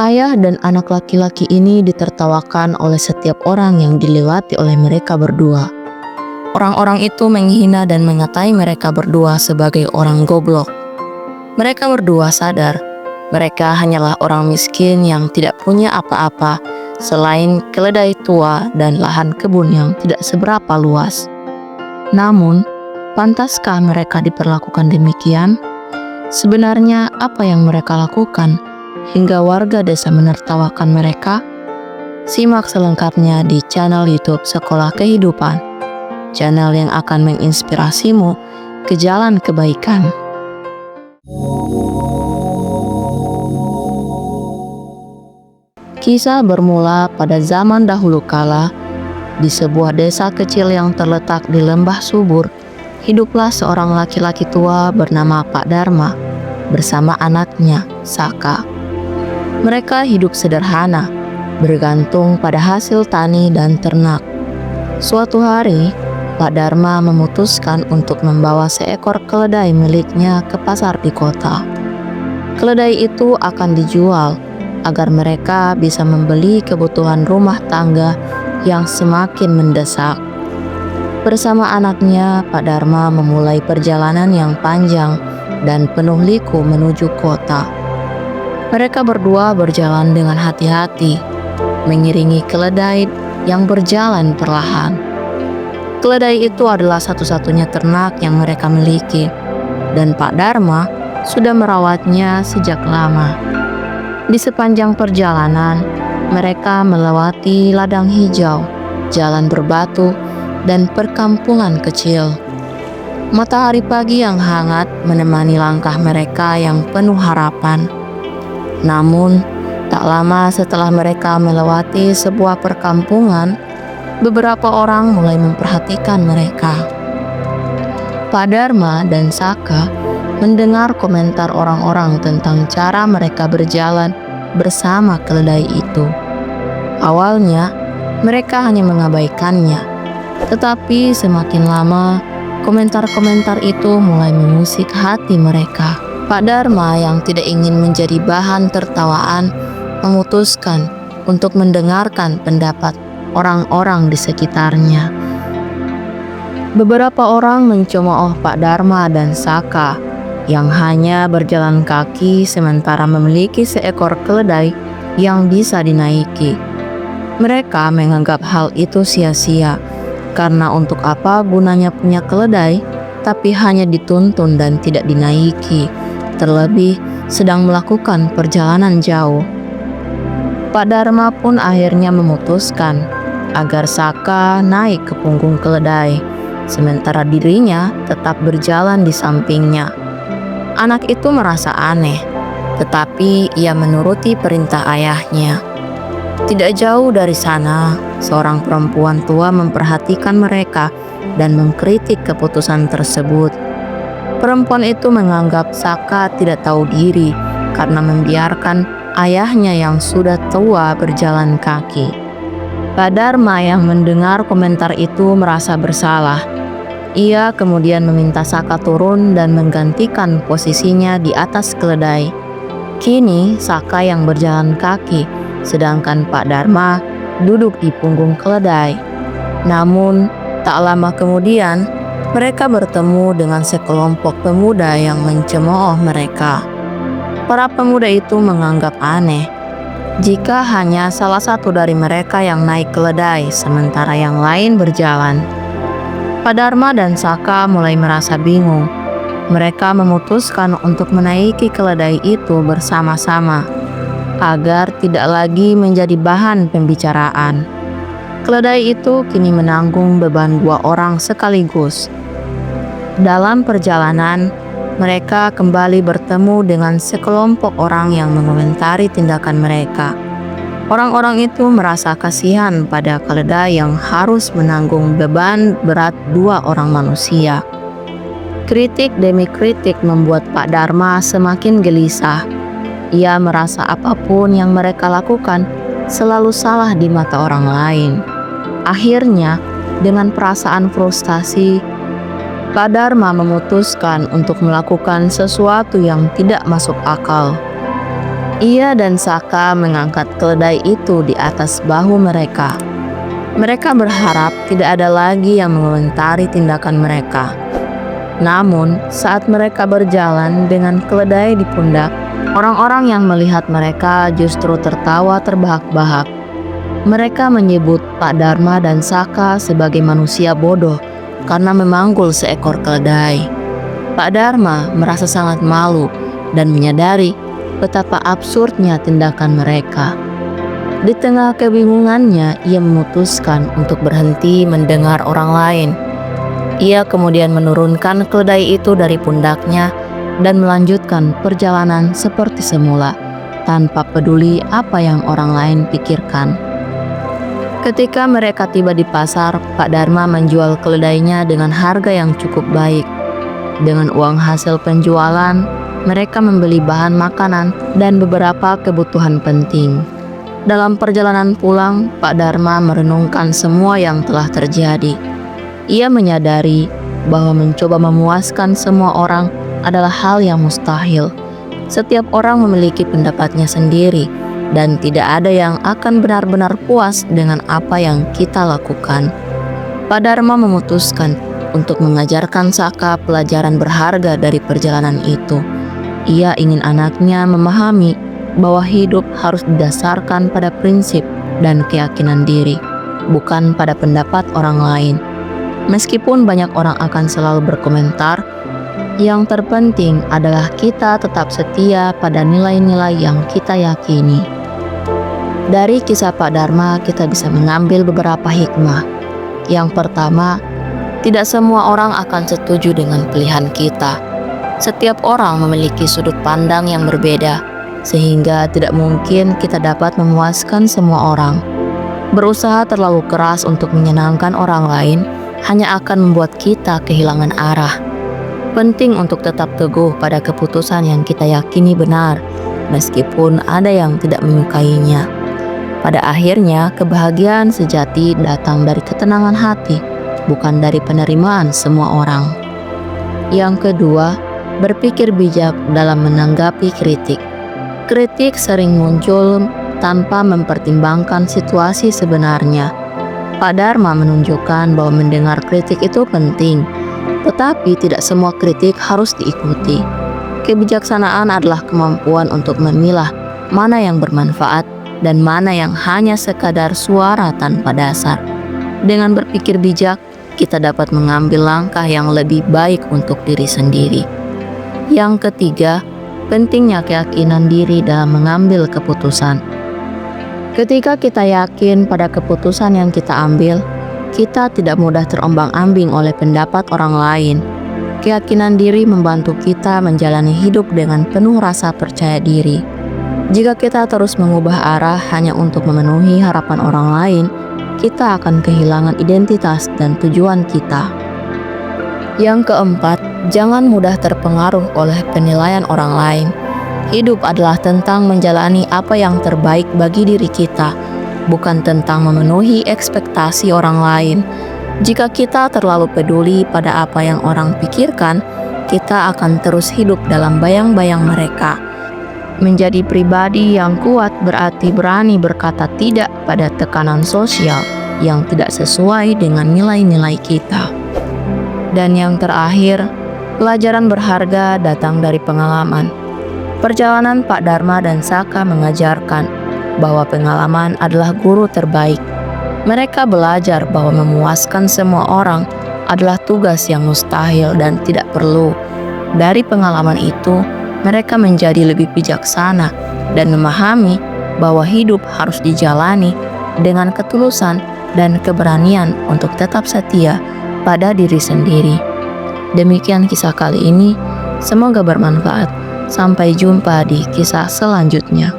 Ayah dan anak laki-laki ini ditertawakan oleh setiap orang yang dilewati oleh mereka berdua. Orang-orang itu menghina dan mengatai mereka berdua sebagai orang goblok. Mereka berdua sadar mereka hanyalah orang miskin yang tidak punya apa-apa selain keledai tua dan lahan kebun yang tidak seberapa luas. Namun, pantaskah mereka diperlakukan demikian? Sebenarnya apa yang mereka lakukan hingga warga desa menertawakan mereka? Simak selengkapnya di channel YouTube Sekolah Kehidupan, channel yang akan menginspirasimu ke jalan kebaikan. Kisah bermula pada zaman dahulu kala. Di sebuah desa kecil yang terletak di lembah subur, hiduplah seorang laki-laki tua bernama Pak Dharma bersama anaknya, Saka. Mereka hidup sederhana, bergantung pada hasil tani dan ternak. Suatu hari, Pak Dharma memutuskan untuk membawa seekor keledai miliknya ke pasar di kota. Keledai itu akan dijual agar mereka bisa membeli kebutuhan rumah tangga yang semakin mendesak. Bersama anaknya, Pak Dharma memulai perjalanan yang panjang dan penuh liku menuju kota. Mereka berdua berjalan dengan hati-hati, mengiringi keledai yang berjalan perlahan. Keledai itu adalah satu-satunya ternak yang mereka miliki, dan Pak Dharma sudah merawatnya sejak lama. Di sepanjang perjalanan, mereka melewati ladang hijau, jalan berbatu, dan perkampungan kecil. Matahari pagi yang hangat menemani langkah mereka yang penuh harapan. Namun, tak lama setelah mereka melewati sebuah perkampungan, beberapa orang mulai memperhatikan mereka. Pak Dharma dan Saka mendengar komentar orang-orang tentang cara mereka berjalan bersama keledai itu. Awalnya, mereka hanya mengabaikannya, tetapi semakin lama, komentar-komentar itu mulai mengusik hati mereka. Pak Dharma yang tidak ingin menjadi bahan tertawaan memutuskan untuk mendengarkan pendapat orang-orang di sekitarnya. Beberapa orang mencemooh Pak Dharma dan Saka yang hanya berjalan kaki sementara memiliki seekor keledai yang bisa dinaiki. Mereka menganggap hal itu sia-sia, karena untuk apa gunanya punya keledai tapi hanya dituntun dan tidak dinaiki, terlebih sedang melakukan perjalanan jauh. Pak Dharma pun akhirnya memutuskan agar Saka naik ke punggung keledai, sementara dirinya tetap berjalan di sampingnya. Anak itu merasa aneh, tetapi ia menuruti perintah ayahnya. Tidak jauh dari sana, seorang perempuan tua memperhatikan mereka dan mengkritik keputusan tersebut. Perempuan itu menganggap Saka tidak tahu diri karena membiarkan ayahnya yang sudah tua berjalan kaki. Pak Dharma yang mendengar komentar itu merasa bersalah. Ia kemudian meminta Saka turun dan menggantikan posisinya di atas keledai. Kini Saka yang berjalan kaki, sedangkan Pak Dharma duduk di punggung keledai. Namun, tak lama kemudian, mereka bertemu dengan sekelompok pemuda yang mencemooh mereka. Para pemuda itu menganggap aneh jika hanya salah satu dari mereka yang naik keledai, sementara yang lain berjalan. Pak Dharma dan Saka mulai merasa bingung. Mereka memutuskan untuk menaiki keledai itu bersama-sama agar tidak lagi menjadi bahan pembicaraan. Keledai itu kini menanggung beban 2 orang sekaligus. Dalam perjalanan, mereka kembali bertemu dengan sekelompok orang yang mengomentari tindakan mereka. Orang-orang itu merasa kasihan pada keledai yang harus menanggung beban berat 2 orang manusia. Kritik demi kritik membuat Pak Dharma semakin gelisah. Ia merasa apapun yang mereka lakukan selalu salah di mata orang lain. Akhirnya, dengan perasaan frustasi, Pak Dharma memutuskan untuk melakukan sesuatu yang tidak masuk akal. Ia dan Saka mengangkat keledai itu di atas bahu mereka. Mereka berharap tidak ada lagi yang mengomentari tindakan mereka. Namun, saat mereka berjalan dengan keledai di pundak, orang-orang yang melihat mereka justru tertawa terbahak-bahak. Mereka menyebut Pak Dharma dan Saka sebagai manusia bodoh karena memanggul seekor keledai. Pak Dharma merasa sangat malu dan menyadari betapa absurdnya tindakan mereka. Di tengah kebingungannya, ia memutuskan untuk berhenti mendengar orang lain. Ia kemudian menurunkan keledai itu dari pundaknya dan melanjutkan perjalanan seperti semula, tanpa peduli apa yang orang lain pikirkan. Ketika mereka tiba di pasar, Pak Dharma menjual keledainya dengan harga yang cukup baik. Dengan uang hasil penjualan, mereka membeli bahan makanan dan beberapa kebutuhan penting. Dalam perjalanan pulang, Pak Dharma merenungkan semua yang telah terjadi. Ia menyadari bahwa mencoba memuaskan semua orang adalah hal yang mustahil. Setiap orang memiliki pendapatnya sendiri, dan tidak ada yang akan benar-benar puas dengan apa yang kita lakukan. Pak Dharma memutuskan untuk mengajarkan Saka pelajaran berharga dari perjalanan itu. Ia ingin anaknya memahami bahwa hidup harus didasarkan pada prinsip dan keyakinan diri, bukan pada pendapat orang lain. Meskipun banyak orang akan selalu berkomentar, yang terpenting adalah kita tetap setia pada nilai-nilai yang kita yakini. Dari kisah Pak Dharma kita bisa mengambil beberapa hikmah. Yang pertama, tidak semua orang akan setuju dengan pilihan kita. Setiap orang memiliki sudut pandang yang berbeda, sehingga tidak mungkin kita dapat memuaskan semua orang. Berusaha terlalu keras untuk menyenangkan orang lain hanya akan membuat kita kehilangan arah. Penting untuk tetap teguh pada keputusan yang kita yakini benar, meskipun ada yang tidak menyukainya. Pada akhirnya, kebahagiaan sejati datang dari ketenangan hati, bukan dari penerimaan semua orang. Yang kedua, berpikir bijak dalam menanggapi kritik. Kritik sering muncul tanpa mempertimbangkan situasi sebenarnya. Pak Dharma menunjukkan bahwa mendengar kritik itu penting, tetapi tidak semua kritik harus diikuti. Kebijaksanaan adalah kemampuan untuk memilah mana yang bermanfaat dan mana yang hanya sekadar suara tanpa dasar. Dengan berpikir bijak, kita dapat mengambil langkah yang lebih baik untuk diri sendiri. Yang ketiga, pentingnya keyakinan diri dalam mengambil keputusan. Ketika kita yakin pada keputusan yang kita ambil, kita tidak mudah terombang-ambing oleh pendapat orang lain. Keyakinan diri membantu kita menjalani hidup dengan penuh rasa percaya diri. Jika kita terus mengubah arah hanya untuk memenuhi harapan orang lain, kita akan kehilangan identitas dan tujuan kita. Yang keempat, jangan mudah terpengaruh oleh penilaian orang lain. Hidup adalah tentang menjalani apa yang terbaik bagi diri kita, bukan tentang memenuhi ekspektasi orang lain. Jika kita terlalu peduli pada apa yang orang pikirkan, kita akan terus hidup dalam bayang-bayang mereka. Menjadi pribadi yang kuat berarti berani berkata tidak pada tekanan sosial yang tidak sesuai dengan nilai-nilai kita. Dan yang terakhir, pelajaran berharga datang dari pengalaman. Perjalanan Pak Dharma dan Saka mengajarkan bahwa pengalaman adalah guru terbaik. Mereka belajar bahwa memuaskan semua orang adalah tugas yang mustahil dan tidak perlu. Dari pengalaman itu, mereka menjadi lebih bijaksana dan memahami bahwa hidup harus dijalani dengan ketulusan dan keberanian untuk tetap setia pada diri sendiri. Demikian kisah kali ini, semoga bermanfaat. Sampai jumpa di kisah selanjutnya.